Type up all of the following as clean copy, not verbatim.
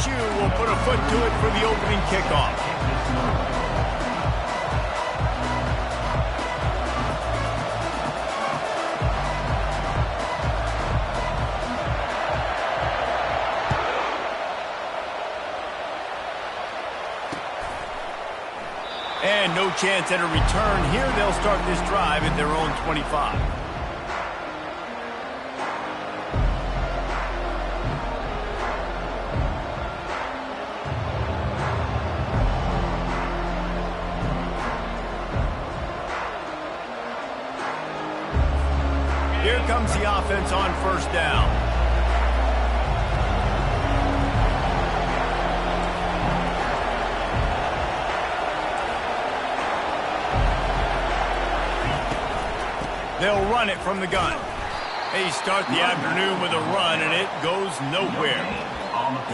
LSU will put a foot to it for the opening kickoff. And no chance at a return here. They'll start this drive at their own 25. Here comes the offense on first down. They'll run it from the gun. They start the afternoon with a run, and it goes nowhere.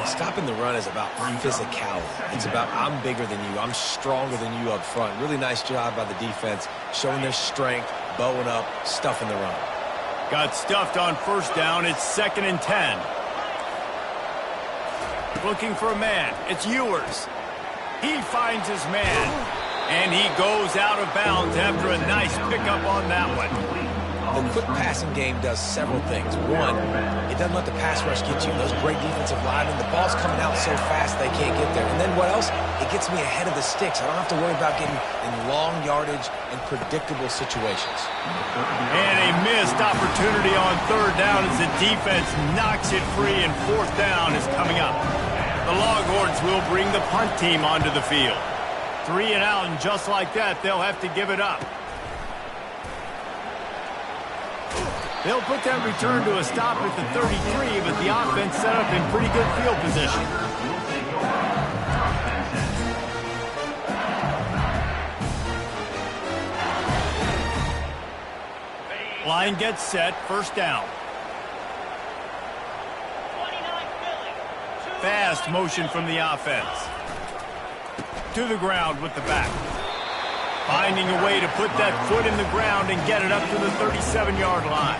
Stopping the run is about physicality. It's about I'm bigger than you. I'm stronger than you up front. Really nice job by the defense, showing their strength, bowing up, stuffing the run. Got stuffed on first down. It's 2nd and 10. Looking for a man. It's Ewers. He finds his man, and he goes out of bounds after a nice pickup on that one. The quick passing game does several things. One, it doesn't let the pass rush get you. Those great defensive linemen, the ball's coming out so fast they can't get there. And then what else? It gets me ahead of the sticks. I don't have to worry about getting in long yardage and predictable situations. And a missed opportunity on third down as the defense knocks it free, and fourth down is coming up. The Longhorns will bring the punt team onto the field. 3 and out, and just like that, they'll have to give it up. They'll put that return to a stop at the 33, but the offense set up in pretty good field position. Line gets set, first down. Fast motion from the offense. To the ground with the back. Finding a way to put that foot in the ground and get it up to the 37-yard line.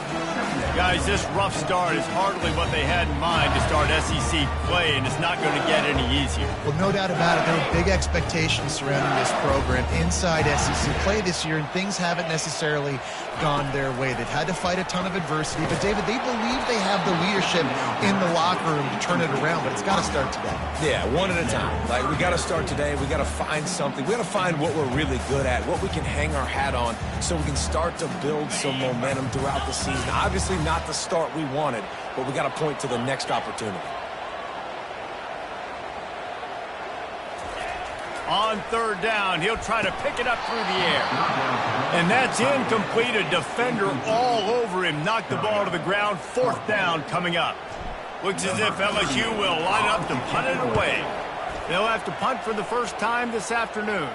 Guys, this rough start is hardly what they had in mind to start SEC play, and it's not going to get any easier. Well, no doubt about it. There were big expectations surrounding this program inside SEC play this year, and things haven't necessarily gone their way. They've had to fight a ton of adversity, but, David, they believe they have the leadership in the locker room to turn it around, but it's got to start today. Yeah, one at a time. Like, we got to start today. We got to find something. We got to find what we're really good at, what we can hang our hat on so we can start to build some momentum throughout the season. Obviously not the start we wanted, but we got to point to the next opportunity. On third down, he'll try to pick it up through the air. And that's incomplete. A defender all over him. Knocked the ball to the ground. Fourth down coming up. Looks as if LSU will line up to punt it away. They'll have to punt for the first time this afternoon.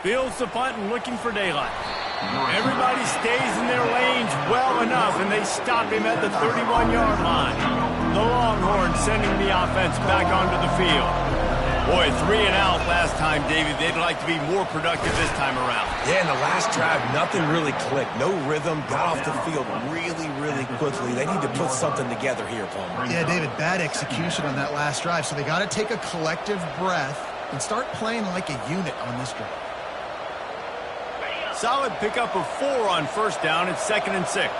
Fields the punt and looking for daylight. Everybody stays in their lanes well enough, and they stop him at the 31-yard line. The Longhorns sending the offense back onto the field. Boy, 3 and out last time, David. They'd like to be more productive this time around. Yeah, in the last drive, nothing really clicked. No rhythm, got off the field really, really quickly. They need to put something together here, Palmer. Yeah, David, bad execution on that last drive, so they got to take a collective breath and start playing like a unit on this drive. Solid pickup of 4 on first down. It's 2nd and 6.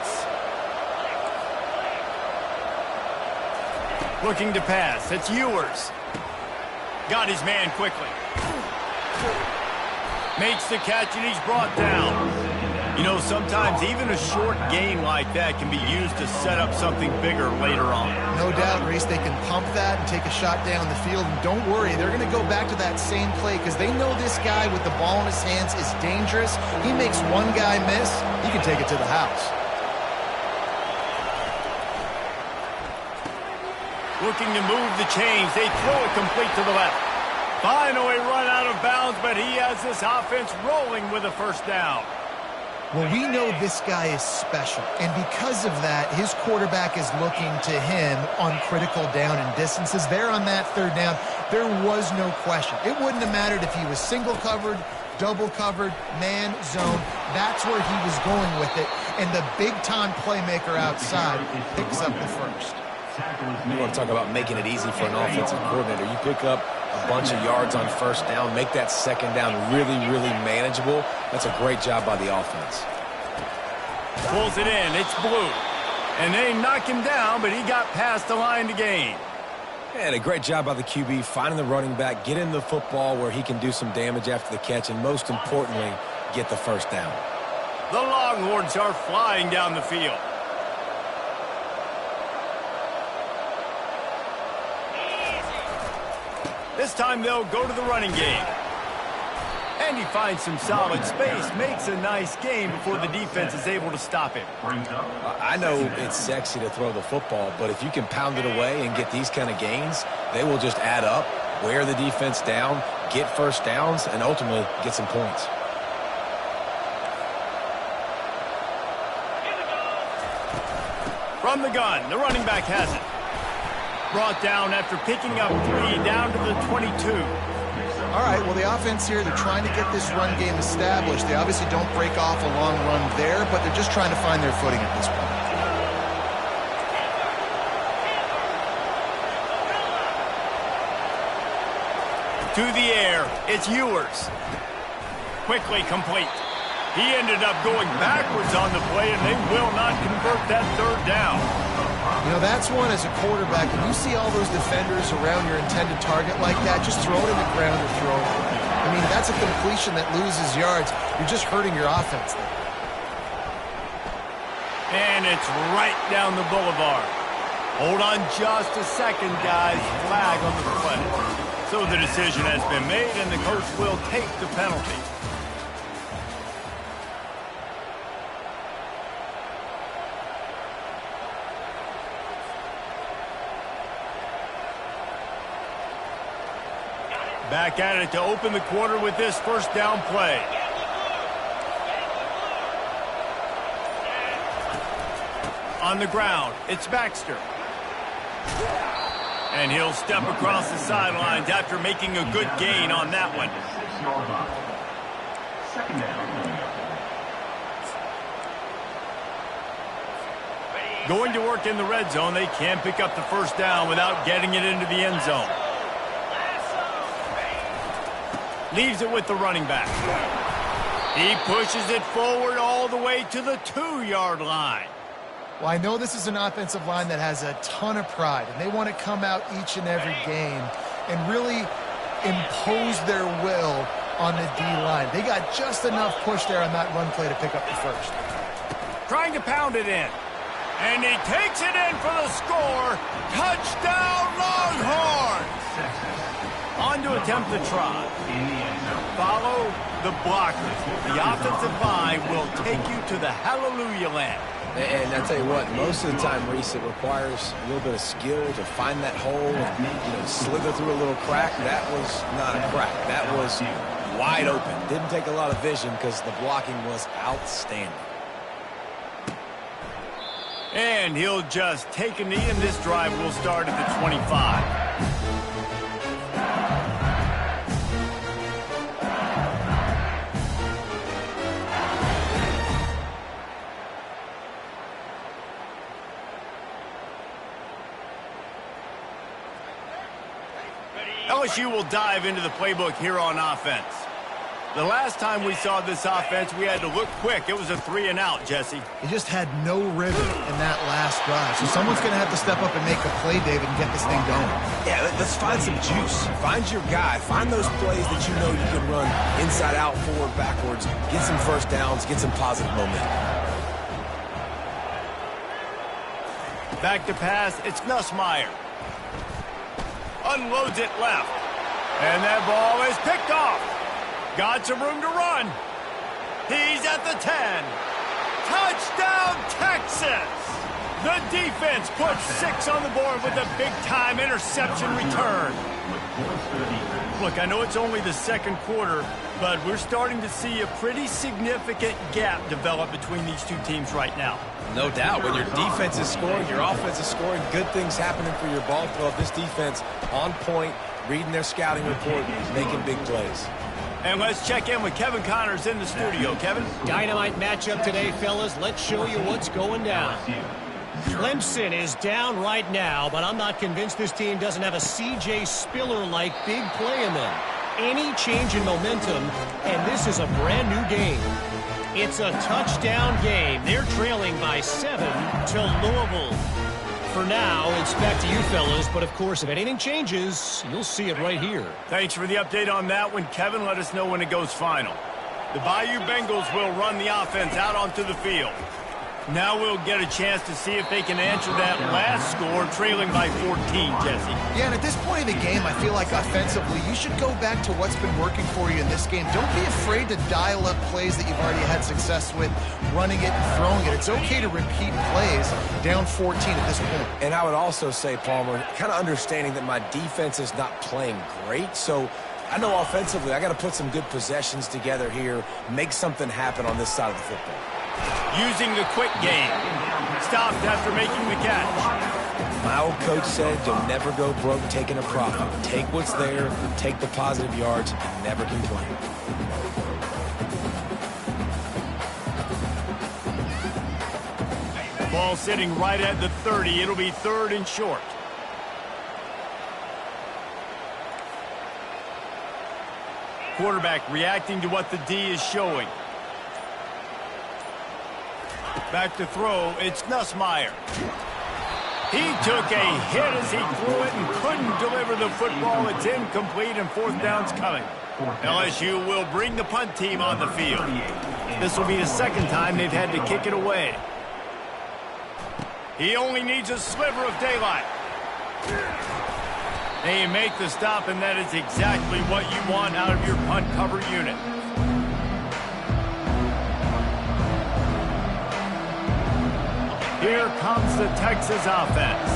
Looking to pass. It's Ewers. Got his man quickly. Makes the catch, and he's brought down. You know, sometimes even a short gain like that can be used to set up something bigger later on. No doubt, Reese, they can pump that and take a shot down the field. And don't worry, they're going to go back to that same play because they know this guy with the ball in his hands is dangerous. He makes one guy miss, he can take it to the house. Looking to move the chains. They throw it complete to the left. Finally run out of bounds, but he has this offense rolling with a first down. Well, we know this guy is special, and because of that, his quarterback is looking to him on critical down and distances. There on that third down, there was no question. It wouldn't have mattered if he was single covered, double covered, man, zone. That's where he was going with it, and the big-time playmaker outside picks up the first. You want to talk about making it easy for an offensive coordinator. You pick up a bunch of yards on first down, make that second down really, really manageable. That's a great job by the offense. Pulls it in. It's Blue. And they knock him down, but he got past the line to gain. And a great job by the QB, finding the running back, getting the football where he can do some damage after the catch, and most importantly, get the first down. The Longhorns are flying down the field. This time they'll go to the running game. And he finds some solid space, makes a nice game before the defense is able to stop him. I know it's sexy to throw the football, but if you can pound it away and get these kind of gains, they will just add up, wear the defense down, get first downs, and ultimately get some points. From the gun, the running back has it. Brought down after picking up 3 down to the 22. All right, well, the offense here, they're trying to get this run game established. They obviously don't break off a long run there, but they're just trying to find their footing at this point. To the air, it's Ewers. Quickly complete. He ended up going backwards on the play, and they will not convert that third down. You know, that's one as a quarterback. When you see all those defenders around your intended target like that, just throw it in the ground or throw it away. I mean, that's a completion that loses yards. You're just hurting your offense there. And it's right down the boulevard. Hold on just a second, guys. Flag on the play. So the decision has been made, and the coach will take the penalty. Back at it to open the quarter with this first down play. On the ground, it's Baxter. And he'll step across the sidelines after making a good gain on that one. Going to work in the red zone, they can't pick up the first down without getting it into the end zone. Leaves it with the running back. He pushes it forward all the way to the 2-yard line. Well, I know this is an offensive line that has a ton of pride, and they want to come out each and every game and really impose their will on the D-line. They got just enough push there on that run play to pick up the first. Trying to pound it in. And he takes it in for the score. Touchdown, Longhorns! On to attempt the try. Follow the blockers. The offensive line will take you to the hallelujah land. And I tell you what, most of the time, Reese, it requires a little bit of skill to find that hole and, slither through a little crack. That was not a crack. That was wide open. Didn't take a lot of vision because the blocking was outstanding. And he'll just take a knee, and this drive will start at the 25. LSU will dive into the playbook here on offense. The last time we saw this offense, we had to look quick. It was a 3-and-out, Jesse. He just had no rhythm in that last drive. So someone's going to have to step up and make a play, David, and get this thing going. Yeah, let's find some juice. Find your guy. Find those plays that you know you can run inside out, forward, backwards. Get some first downs. Get some positive momentum. Back to pass. It's Nussmeier. Unloads it left. And that ball is picked off. Got some room to run. He's at the 10. Touchdown, Texas! The defense puts 6 on the board with a big-time interception return. Look, I know it's only the second quarter, but we're starting to see a pretty significant gap develop between these two teams right now. No doubt. When your defense is scoring, your offense is scoring, good things happening for your ball club. This defense on point, reading their scouting report, making big plays. And let's check in with Kevin Connors in the studio. Kevin? Dynamite matchup today, fellas. Let's show you what's going down. Clemson is down right now, but I'm not convinced this team doesn't have a C.J. Spiller-like big play in them. Any change in momentum, and this is a brand new game. It's a touchdown game. They're trailing by 7 to Louisville. For now, it's back to you fellas, but of course, if anything changes, you'll see it right here. Thanks for the update on that one, Kevin. Let us know when it goes final. The Bayou Bengals will run the offense out onto the field. Now we'll get a chance to see if they can answer that last score, trailing by 14, Jesse. Yeah, and at this point in the game, I feel like offensively, you should go back to what's been working for you in this game. Don't be afraid to dial up plays that you've already had success with, running it and throwing it. It's okay to repeat plays down 14 at this point. And I would also say, Palmer, kind of understanding that my defense is not playing great, so I know offensively I got to put some good possessions together here, make something happen on this side of the football. Using the quick game. Stopped after making the catch. My old coach said you'll never go broke taking a profit. Take what's there, take the positive yards, and never complain. Ball sitting right at the 30. It'll be 3rd and short. Quarterback reacting to what the D is showing. Back to throw, it's Nussmeier. He took a hit as he threw it and couldn't deliver the football. It's incomplete and 4th down's coming. LSU will bring the punt team on the field. This will be the 2nd time they've had to kick it away. He only needs a sliver of daylight. They make the stop, and that is exactly what you want out of your punt cover unit. Here comes the Texas offense.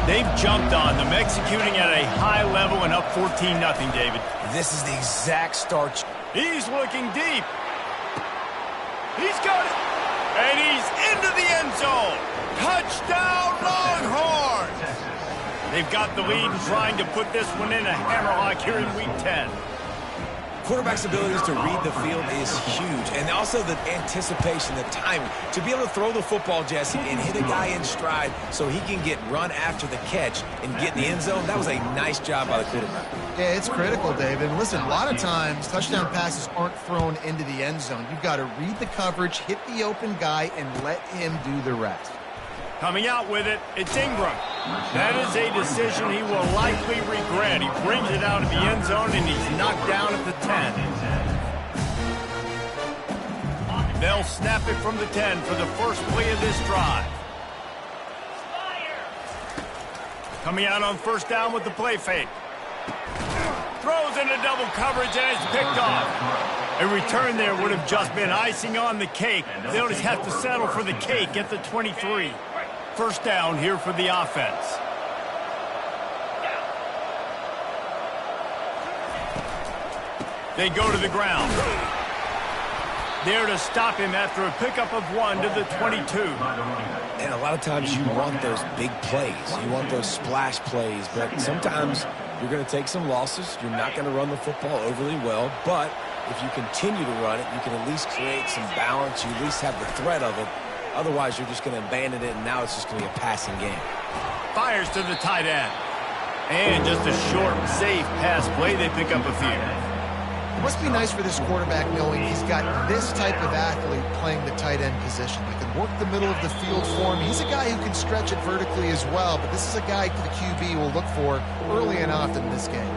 They've jumped on them, executing at a high level and up 14-0, David. This is the exact start. He's looking deep. He's got it. And he's into the end zone. Touchdown, Longhorns! They've got the lead and trying to put this one in a hammerlock here in Week 10. Quarterback's abilities to read the field is huge, and also the anticipation, the timing. To be able to throw the football, Jesse, and hit a guy in stride so he can get run after the catch and get in the end zone, that was a nice job by the quarterback. Yeah, it's critical, David. And listen, a lot of times, touchdown passes aren't thrown into the end zone. You've got to read the coverage, hit the open guy, and let him do the rest. Coming out with it, it's Ingram. That is a decision he will likely regret. He brings it out of the end zone, and he's knocked down at the 10. They'll snap it from the 10 for the first play of this drive. Coming out on 1st down with the play fake. Throws into double coverage, and it's picked off. A return there would have just been icing on the cake. They'll just have to settle for the cake at the 23. 1st down here for the offense. They go to the ground. There to stop him after a pickup of 1 to the 22. And a lot of times you want those big plays. You want those splash plays, but sometimes you're going to take some losses. You're not going to run the football overly well, but if you continue to run it, you can at least create some balance. You at least have the threat of it. Otherwise, you're just going to abandon it, and now it's just going to be a passing game. Fires to the tight end. And just a short, safe pass play. They pick up a few. It must be nice for this quarterback knowing he's got this type of athlete playing the tight end position. He can work the middle of the field for him. He's a guy who can stretch it vertically as well, but this is a guy the QB will look for early and often in this game.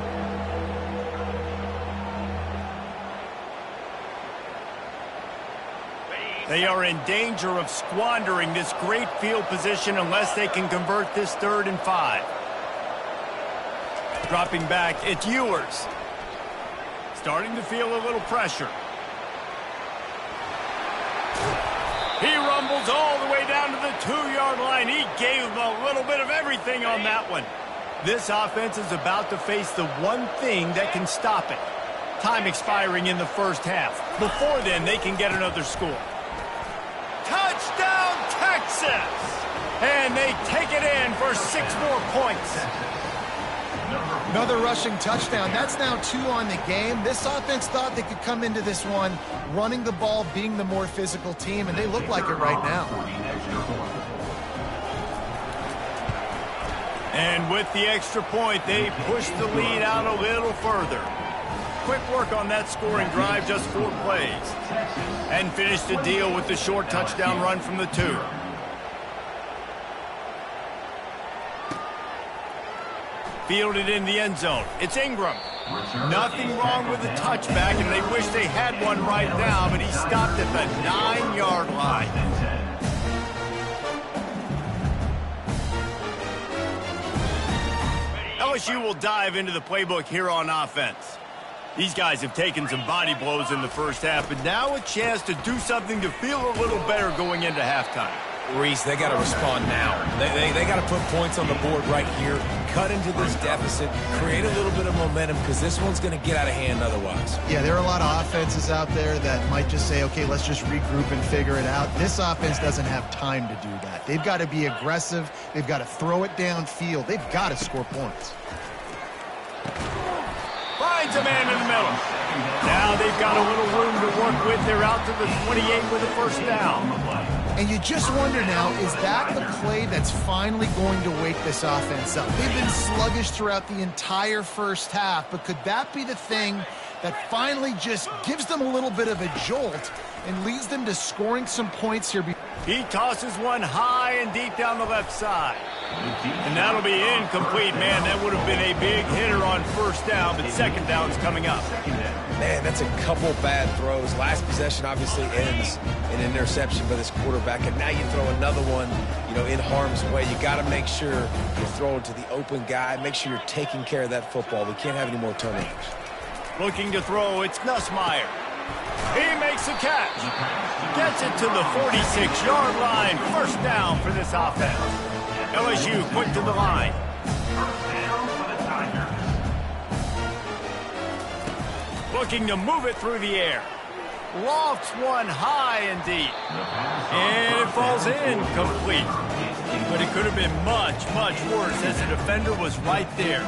They are in danger of squandering this great field position unless they can convert this 3rd and 5. Dropping back, it's Ewers. Starting to feel a little pressure. He rumbles all the way down to the 2-yard line. He gave them a little bit of everything on that one. This offense is about to face the one thing that can stop it. Time expiring in the 1st half. Before then, they can get another score. Touchdown, Texas! And they take it in for 6 more points. Another rushing touchdown. That's now 2 on the game. This offense thought they could come into this one running the ball, being the more physical team, and they look like it right now. And with the extra point, they push the lead out a little further. Quick work on that scoring drive, just 4 plays. And finished the deal with the short touchdown run from the 2. Fielded in the end zone. It's Ingram. Nothing wrong with the touchback, and they wish they had one right now, but he stopped at the 9-yard line. LSU will dive into the playbook here on offense. These guys have taken some body blows in the first half, but now a chance to do something to feel a little better going into halftime. Reese, they got to respond now. They got to put points on the board right here, cut into this deficit, create a little bit of momentum, because this one's going to get out of hand otherwise. Yeah, there are a lot of offenses out there that might just say, okay, let's just regroup and figure it out. This offense doesn't have time to do that. They've got to be aggressive. They've got to throw it downfield. They've got to score points. Finds a man in the middle. Now they've got a little room to work with. They're out to the 28 with a first down. And you just wonder now, is that the play that's finally going to wake this offense up? They've been sluggish throughout the entire first half, but could that be the thing that finally just gives them a little bit of a jolt and leads them to scoring some points here? He tosses one high and deep down the left side. And that'll be incomplete. Man, that would have been a big hitter on first down, but second down's coming up. Man, that's a couple bad throws. Last possession obviously ends in an interception by this quarterback, and now you throw another one, in harm's way. You got to make sure you're throwing to the open guy. Make sure you're taking care of that football. We can't have any more turnovers. Looking to throw, it's Nussmeier. He makes a catch. Gets it to the 46-yard line. First down for this offense. LSU quick to the line. Looking to move it through the air. Lofts one high and deep. And it falls incomplete. But it could have been much, much worse as the defender was right there.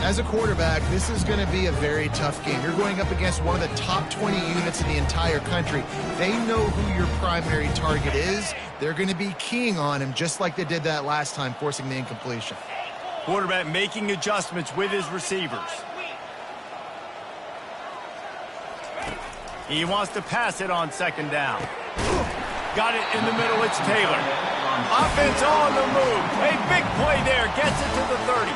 As a quarterback, this is going to be a very tough game. You're going up against one of the top 20 units in the entire country. They know who your primary target is. They're going to be keying on him just like they did that last time, forcing the incompletion. Quarterback making adjustments with his receivers. He wants to pass it on second down. Got it in the middle, it's Taylor. Offense on the move. A big play there, gets it to the 30.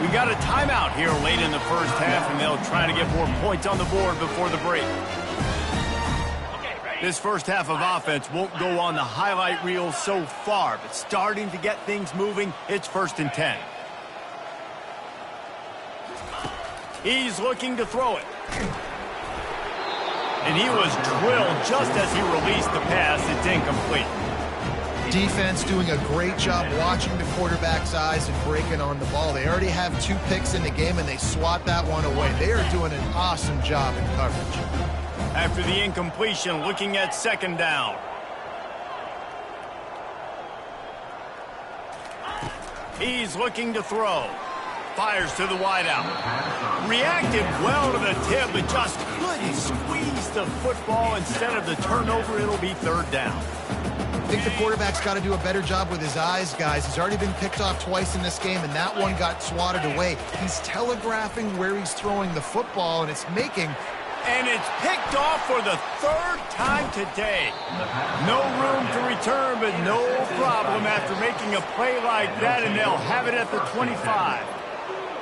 We got a timeout here late in the first half, and they'll try to get more points on the board before the break. This first half of offense won't go on the highlight reel so far, but starting to get things moving, it's 1st and 10. He's looking to throw it. And he was drilled just as he released the pass. It's incomplete. Defense doing a great job watching the quarterback's eyes and breaking on the ball. They already have 2 picks in the game, and they swat that one away. They are doing an awesome job in coverage. After the incompletion, looking at second down. He's looking to throw. Fires to the wideout. Reacted well to the tip, but just couldn't squeeze the football. Instead of the turnover, it'll be 3rd down. I think the quarterback's got to do a better job with his eyes, guys. He's already been picked off twice in this game, and that one got swatted away. He's telegraphing where he's throwing the football, and it's making... And it's picked off for the 3rd time today. No room to return, but no problem after making a play like that, and they'll have it at the 25.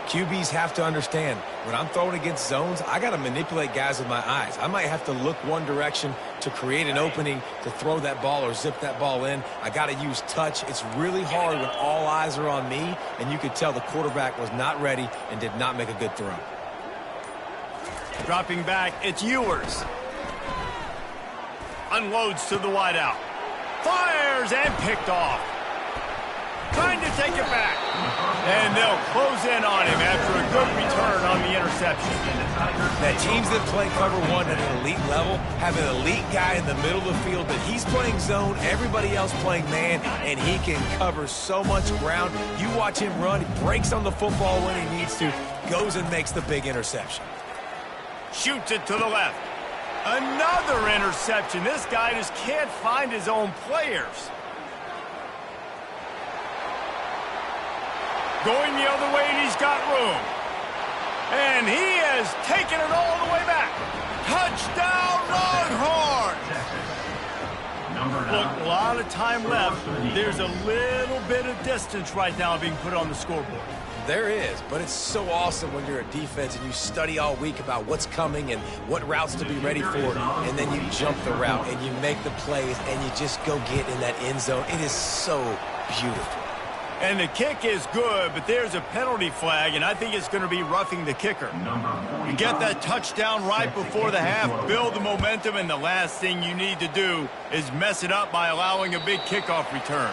QBs have to understand, when I'm throwing against zones, I got to manipulate guys with my eyes. I might have to look one direction to create an opening to throw that ball or zip that ball in. I got to use touch. It's really hard when all eyes are on me, and you could tell the quarterback was not ready and did not make a good throw. Dropping back, it's Ewers. Unloads to the wideout. Fires and picked off. Trying to take it back. And they'll close in on him after a good return on the interception. Now, teams that play cover 1 at an elite level have an elite guy in the middle of the field, but he's playing zone, everybody else playing man, and he can cover so much ground. You watch him run, he breaks on the football when he needs to, goes and makes the big interception. Shoots it to the left. Another interception. This guy just can't find his own players. Going the other way, and he's got room. And he has taken it all the way back. Touchdown, Longhorns! Look, a lot of time left. There's a little bit of distance right now being put on the scoreboard. There is, but it's so awesome when you're a defense and you study all week about what's coming and what routes to be ready for, and then you jump the route and you make the plays and you just go get in that end zone. It is so beautiful. And the kick is good, but there's a penalty flag, and I think it's going to be roughing the kicker. You get that touchdown right before the half, build the momentum, and the last thing you need to do is mess it up by allowing a big kickoff return.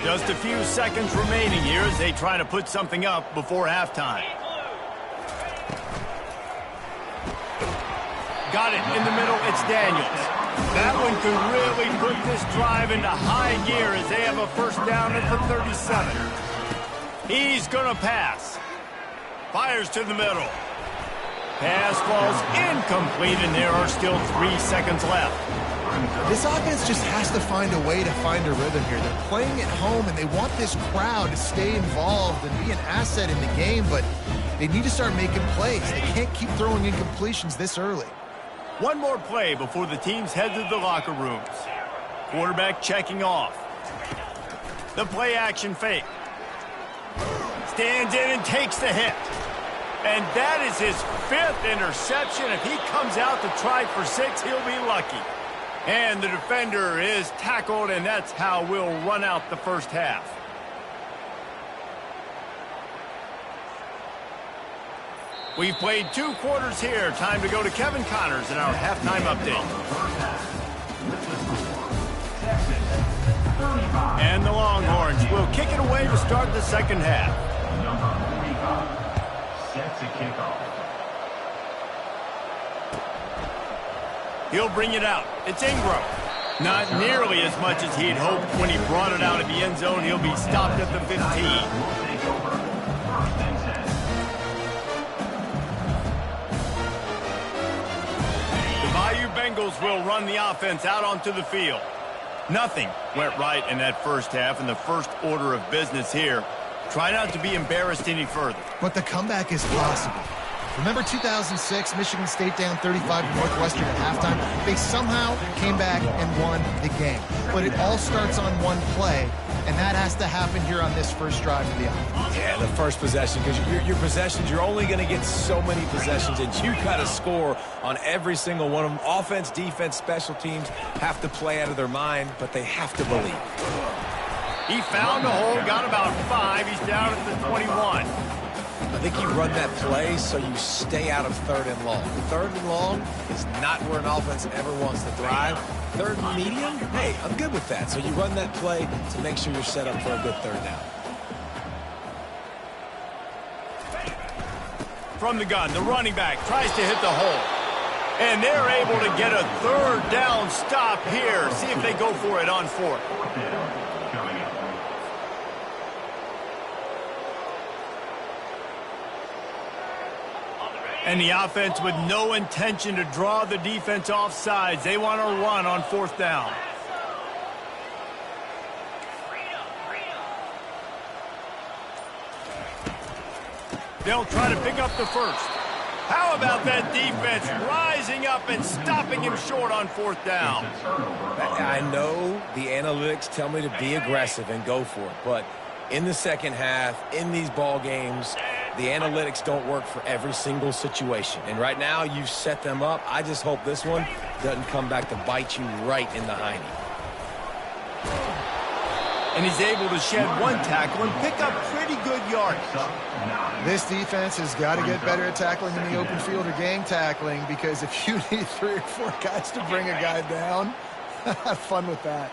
Just a few seconds remaining here as they try to put something up before halftime. Got it in the middle, it's Daniels. That one could really put this drive into high gear as they have a first down at the 37. He's going to pass. Fires to the middle. Pass falls incomplete, and there are still 3 seconds left. This offense just has to find a way to find a rhythm here. They're playing at home, and they want this crowd to stay involved and be an asset in the game, but they need to start making plays. They can't keep throwing incompletions this early. One more play before the teams head to the locker rooms. Quarterback checking off. The play action fake. Stands in and takes the hit. And that is his 5th interception. If he comes out to try for 6, he'll be lucky. And the defender is tackled, and that's how we'll run out the first half. We've played 2 quarters here. Time to go to Kevin Connors in our halftime update. And the Longhorns will kick it away to start the second half. Set to kick off. He'll bring it out. It's Ingram. Not nearly as much as he'd hoped when he brought it out of the end zone. He'll be stopped at the 15. Bengals will run the offense out onto the field. Nothing went right in that first half, and the first order of business here. Try not to be embarrassed any further. But the comeback is possible. Remember 2006, Michigan State down 35 to Northwestern at halftime? They somehow came back and won the game. But it all starts on one play, and that has to happen here on this first drive of the offense. Yeah, the first possession, because your possessions, you're only going to get so many possessions, and you got to score on every single one of them. Offense, defense, special teams have to play out of their mind, but they have to believe. He found a hole, got about 5. He's down at the 21. I think you run that play so you stay out of 3rd and long. 3rd and long is not where an offense ever wants to thrive. 3rd and medium, hey, I'm good with that. So you run that play to make sure you're set up for a good 3rd down. From the gun, the running back tries to hit the hole. And they're able to get a 3rd down stop here. See if they go for it on 4th. And the offense with no intention to draw the defense off sides. They want to run on 4th down. They'll try to pick up the first. How about that defense rising up and stopping him short on 4th down? I know the analytics tell me to be aggressive and go for it, but in the second half, in these ball games, the analytics don't work for every single situation. And right now, you've set them up. I just hope this one doesn't come back to bite you right in the hiney. And he's able to shed 1 tackle and pick up pretty good yardage. This defense has got to get better at tackling in the open field or gang tackling, because if you need 3 or 4 guys to bring a guy down, have fun with that.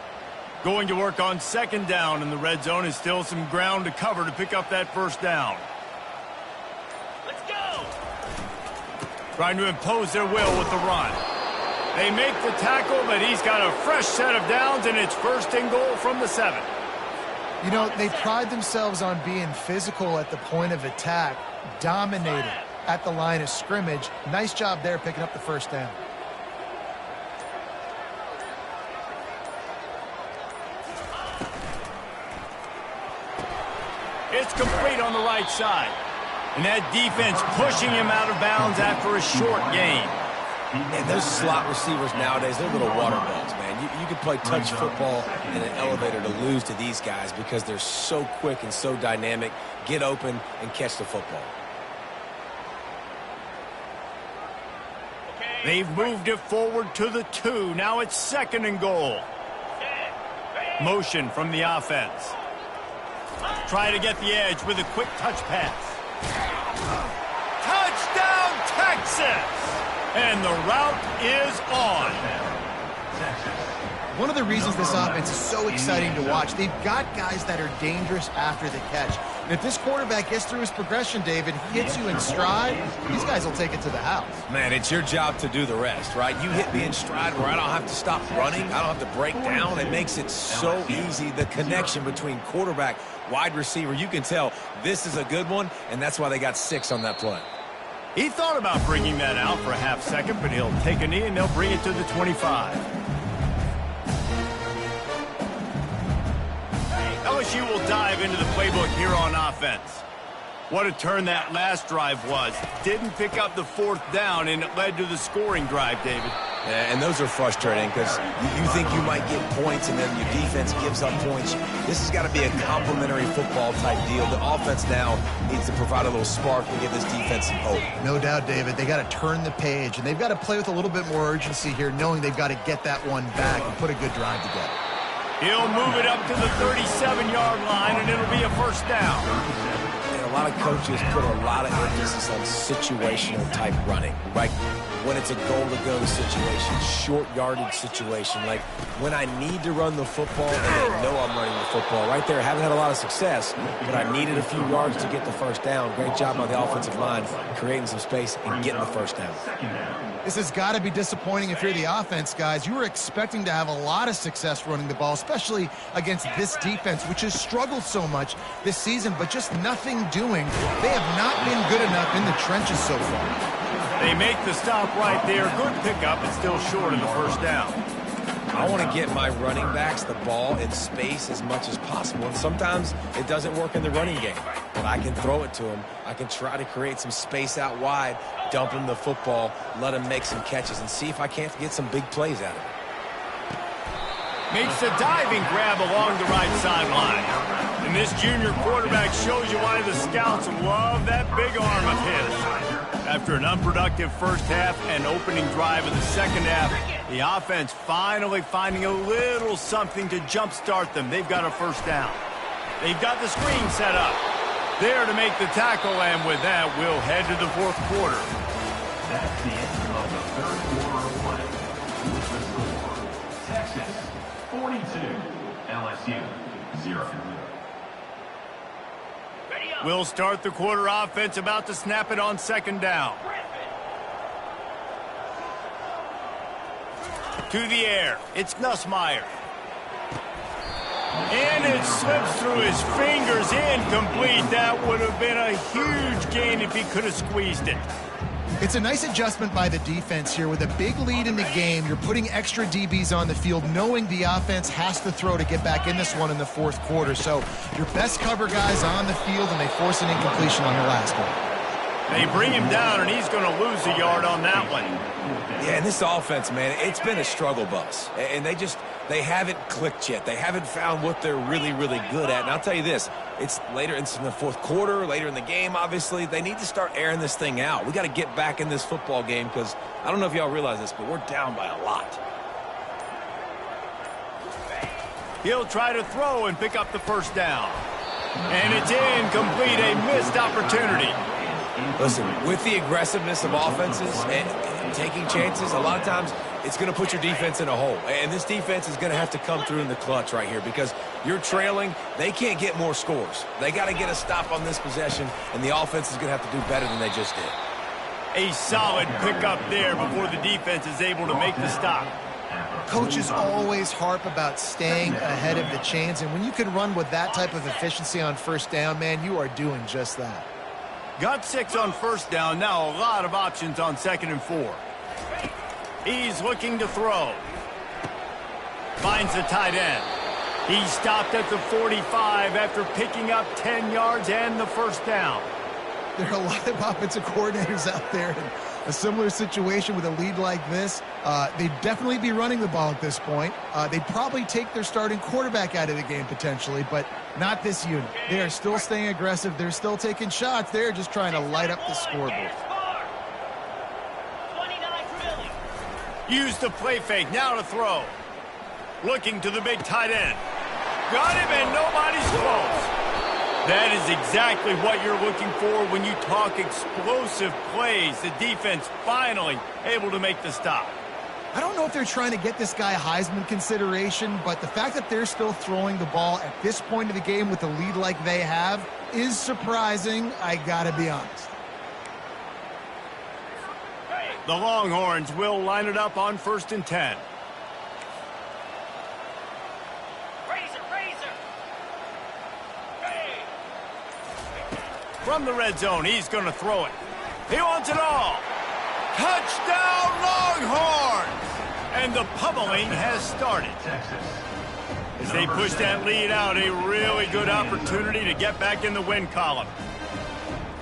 Going to work on 2nd down in the red zone is still some ground to cover to pick up that 1st down. Let's go! Trying to impose their will with the run. They make the tackle, but he's got a fresh set of downs, and it's 1st and goal from the 7. You know, they pride themselves on being physical at the point of attack, dominating at the line of scrimmage. Nice job there picking up the 1st down. complete on the right side. And that defense pushing him out of bounds after a short gain. And those slot receivers nowadays, they're little water balls, man. You can play touch football in an elevator to lose to these guys because they're so quick and so dynamic. Get open and catch the football. They've moved it forward to the 2. Now it's 2nd and goal. Motion from the offense. Try to get the edge with a quick touch pass. Touchdown, Texas! And the route is on. One of the reasons this offense is so exciting to watch, they've got guys that are dangerous after the catch. And if this quarterback gets through his progression, David, hits you in stride, these guys will take it to the house. Man, it's your job to do the rest, right? You hit me in stride where I don't have to stop running. I don't have to break down. It makes it so easy. The connection between quarterback, wide receiver, you can tell this is a good one, and that's why they got 6 on that play. He thought about bringing that out for a half second, but he'll take a knee and they'll bring it to the 25. LSU will dive into the playbook here on offense. What a turn that last drive was. Didn't pick up the 4th down, and it led to the scoring drive, David. Yeah, and those are frustrating because you think you might get points and then your defense gives up points. This has got to be a complementary football type deal. The offense now needs to provide a little spark and give this defense some hope. No doubt, David. They got to turn the page, and they've got to play with a little bit more urgency here, knowing they've got to get that one back and put a good drive together. He'll move it up to the 37-yard line, and it'll be a 1st down. And a lot of coaches put a lot of emphasis on situational type running, right? When it's a goal-to-go situation, short yardage situation, like when I need to run the football and they know I'm running the football. Right there, haven't had a lot of success, but I needed a few yards to get the 1st down. Great job by the offensive line, creating some space and getting the 1st down. This has got to be disappointing if you're the offense, guys. You were expecting to have a lot of success running the ball, especially against this defense, which has struggled so much this season, but just nothing doing. They have not been good enough in the trenches so far. They make the stop right there. Good pickup, but still short of the 1st down. I want to get my running backs the ball in space as much as possible, and sometimes it doesn't work in the running game, but I can throw it to them. I can try to create some space out wide, dump him the football, let him make some catches, and see if I can't get some big plays out of it. Makes a diving grab along the right sideline. And this junior quarterback shows you why the scouts love that big arm of his. After an unproductive 1st half and opening drive of the 2nd half, the offense finally finding a little something to jumpstart them. They've got a 1st down. They've got the screen set up. There to make the tackle, and with that, we'll head to the 4th quarter. That's the end of the 3rd quarter of play. With the score, Texas 42, LSU 0. We'll start the quarter offense, about to snap it on 2nd down. To the air, it's Nussmeier. And it slips through his fingers, incomplete. That would have been a huge gain if he could have squeezed it. It's a nice adjustment by the defense here. With a big lead in the game, you're putting extra DBs on the field, knowing the offense has to throw to get back in this one in the 4th quarter. So your best cover guys on the field, and they force an incompletion on the last one. They bring him down, and he's going to lose a yard on that one. Yeah, and this offense, man, it's been a struggle bus. And they haven't clicked yet. They haven't found what they're really, really good at. And I'll tell you this, it's later, it's in the 4th quarter, later in the game, obviously. They need to start airing this thing out. We got to get back in this football game because I don't know if y'all realize this, but we're down by a lot. He'll try to throw and pick up the 1st down. And it's incomplete, a missed opportunity. Listen, with the aggressiveness of offenses and taking chances, a lot of times it's going to put your defense in a hole. And this defense is going to have to come through in the clutch right here because you're trailing. They can't get more scores. They got to get a stop on this possession, and the offense is going to have to do better than they just did. A solid pickup there before the defense is able to make the stop. Coaches always harp about staying ahead of the chains, and when you can run with that type of efficiency on 1st down, man, you are doing just that. Got 6 on 1st down. Now a lot of options on 2nd and 4. He's looking to throw. Finds the tight end. He stopped at the 45 after picking up 10 yards and the first down. There are a lot of offensive coordinators out there in a similar situation with a lead like this. They'd definitely be running the ball at this point. They'd probably take their starting quarterback out of the game potentially, but not this unit. They are still staying aggressive. They're still taking shots. They're just trying to light up the scoreboard. Use the play fake. Now to throw. Looking to the big tight end. Got him, and nobody's close. That is exactly what you're looking for when you talk explosive plays. The defense finally able to make the stop. I don't know if they're trying to get this guy Heisman consideration, but the fact that they're still throwing the ball at this point of the game with the lead like they have is surprising, I gotta be honest. The Longhorns will line it up on 1st and 10. From the red zone, he's going to throw it. He wants it all. Touchdown, Longhorns! And the pummeling has started. As they push that lead out, a really good opportunity to get back in the win column.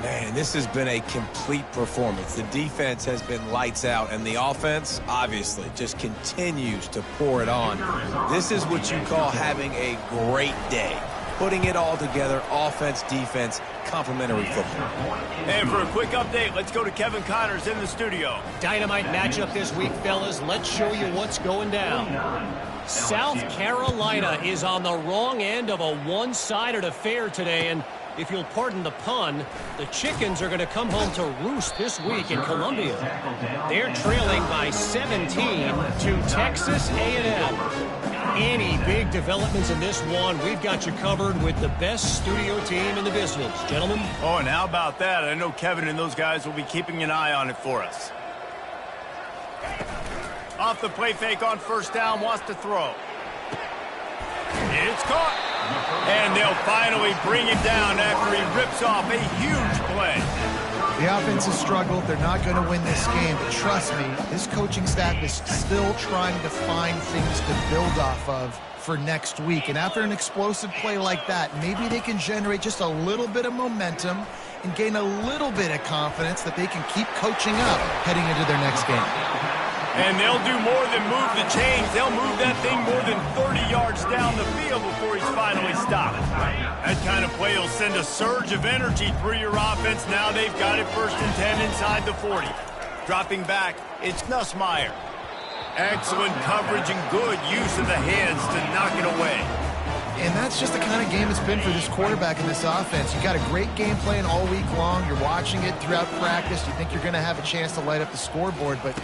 Man, this has been a complete performance. The defense has been lights out, and the offense, obviously, just continues to pour it on. This is what you call having a great day. Putting it all together, offense, defense, complementary football. And for a quick update, let's go to Kevin Connors in the studio. Dynamite matchup this week, fellas. Let's show you what's going down. South Carolina is on the wrong end of a one-sided affair today, and if you'll pardon the pun, the chickens are going to come home to roost this week in Columbia. They're trailing by 17 to Texas A&M. Any big developments in this one, we've got you covered with the best studio team in the business. Gentlemen? Oh, and how about that? I know Kevin and those guys will be keeping an eye on it for us. Off the play fake on 1st down, wants to throw. It's caught. And they'll finally bring him down after he rips off a huge play. The offense has struggled. They're not going to win this game, but trust me, this coaching staff is still trying to find things to build off of for next week. And after an explosive play like that, maybe they can generate just a little bit of momentum and gain a little bit of confidence that they can keep coaching up heading into their next game. And they'll do more than move the chains. They'll move that thing more than 30 yards down the field before he's finally stopped. That kind of play will send a surge of energy through your offense. Now they've got it 1st and 10 inside the 40. Dropping back, it's Nussmeier. Excellent coverage and good use of the hands to knock it away. And that's just the kind of game it's been for this quarterback and this offense. You've got a great game plan all week long. You're watching it throughout practice. You think you're going to have a chance to light up the scoreboard, but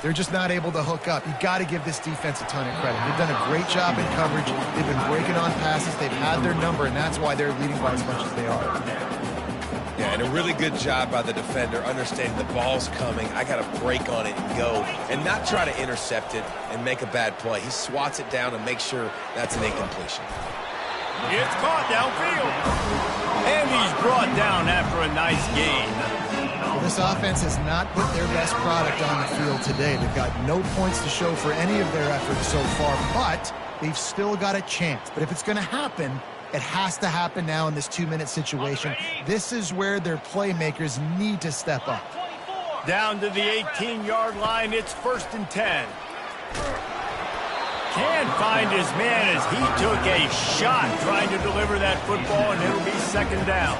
they're just not able to hook up. You've got to give this defense a ton of credit. They've done a great job in coverage. They've been breaking on passes. They've had their number, and that's why they're leading by as much as they are. Yeah, and a really good job by the defender, understanding the ball's coming. I got to break on it and go, and not try to intercept it and make a bad play. He swats it down and makes sure that's an incompletion. It's caught downfield. And he's brought down after a nice gain. Well, this offense has not put their best product on the field today. They've got no points to show for any of their efforts so far, but they've still got a chance. But if it's going to happen, it has to happen now in this 2-minute situation. This is where their playmakers need to step up. Down to the 18-yard line, it's 1st and 10. Can't find his man as he took a shot trying to deliver that football, and it'll be 2nd down.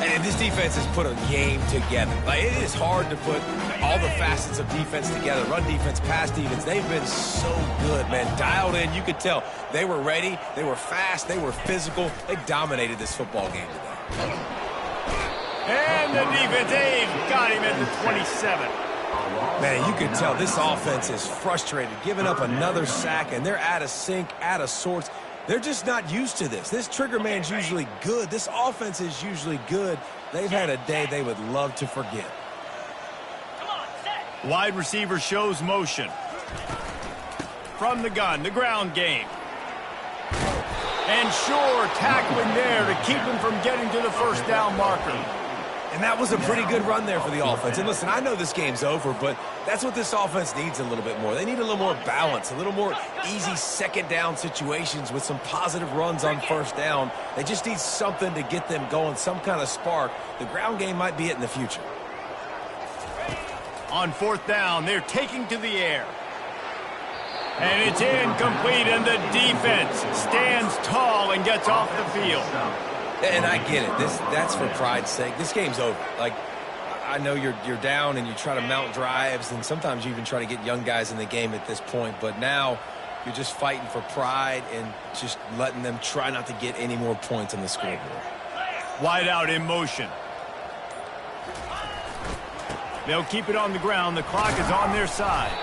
And this defense has put a game together. Like, it is hard to put all the facets of defense together. Run defense, pass defense. They've been so good, man. Dialed in. You could tell they were ready. They were fast. They were physical. They dominated this football game today. And the defense, they've got him at the 27. Man, you can tell this offense is frustrated, giving up another sack, and they're out of sync, out of sorts. They're just not used to this. This trigger man's usually good. This offense is usually good. They've had a day they would love to forget. Wide receiver shows motion. From the gun, the ground game. And sure, tackling there to keep him from getting to the 1st down marker. And that was a pretty good run there for the offense. And listen, I know this game's over, but that's what this offense needs a little bit more. They need a little more balance, a little more easy second down situations with some positive runs on first down. They just need something to get them going, some kind of spark. The ground game might be it in the future. On fourth down, they're taking to the air. And it's incomplete, and the defense stands tall and gets off the field. And I get it. That's for pride's sake. This game's over. Like, I know you're down and you try to mount drives, and sometimes you even try to get young guys in the game at this point. But now you're just fighting for pride and just letting them try not to get any more points on the scoreboard. Wide out in motion. They'll keep it on the ground. The clock is on their side.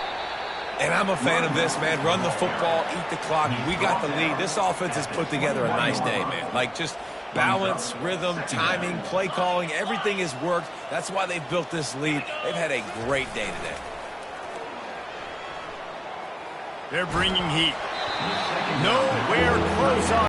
And I'm a fan of this, man. Run the football, eat the clock. We got the lead. This offense has put together a nice day, man. Like, just balance, rhythm, timing, play calling, everything has worked. That's why they've built this lead. They've had a great day today. They're bringing heat. Nowhere close on.